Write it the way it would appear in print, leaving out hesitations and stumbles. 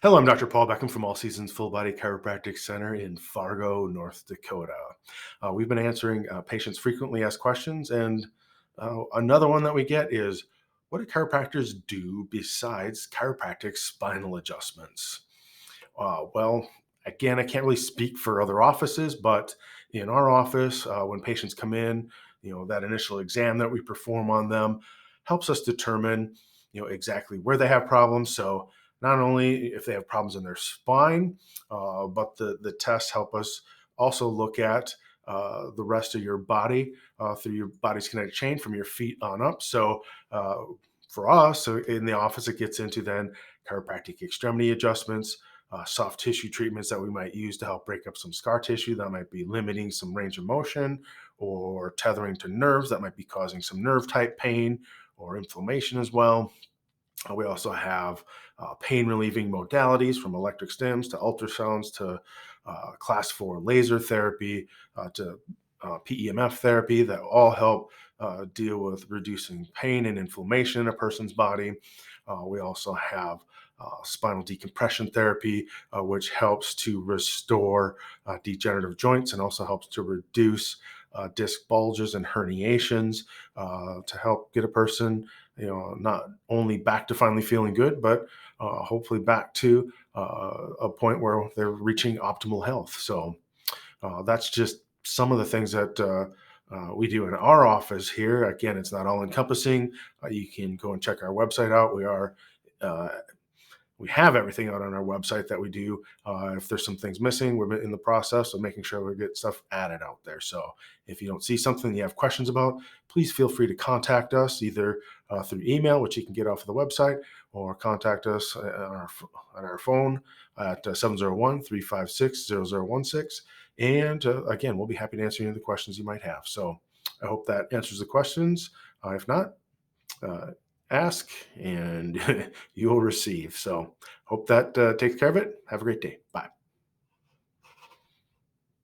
Hello, I'm Dr. Paul Beckham from All Seasons Full Body Chiropractic Center in Fargo, North Dakota. We've been answering patients' frequently asked questions, and another one that we get is, what do chiropractors do besides chiropractic spinal adjustments? Well, again, I can't really speak for other offices, but in our office, when patients come in, that initial exam that we perform on them helps us determine, exactly where they have problems. So not only if they have problems in their spine, but the tests help us also look at the rest of your body through your body's kinetic chain from your feet on up. So for us, so in the office, it gets into then chiropractic extremity adjustments, soft tissue treatments that we might use to help break up some scar tissue that might be limiting some range of motion, or tethering to nerves that might be causing some nerve type pain or inflammation as well. We also have pain relieving modalities from electric stims to ultrasounds to class 4 laser therapy to PEMF therapy that all help deal with reducing pain and inflammation in a person's body. We also have spinal decompression therapy, which helps to restore degenerative joints and also helps to reduce disc bulges and herniations to help get a person, not only back to finally feeling good, but hopefully back to a point where they're reaching optimal health. So that's just some of the things that we do in our office here. Again, it's not all encompassing. You can go and check our website out. Uh, we have everything out on our website that we do. If there's some things missing, we're in the process of making sure we get stuff added out there. So if you don't see something you have questions about, please feel free to contact us either through email, which you can get off of the website, or contact us on our phone at 701 And again, we'll be happy to answer any of the questions you might have. So I hope that answers the questions. If not, uh, ask and you'll receive. So hope that takes care of it. Have a great day. Bye.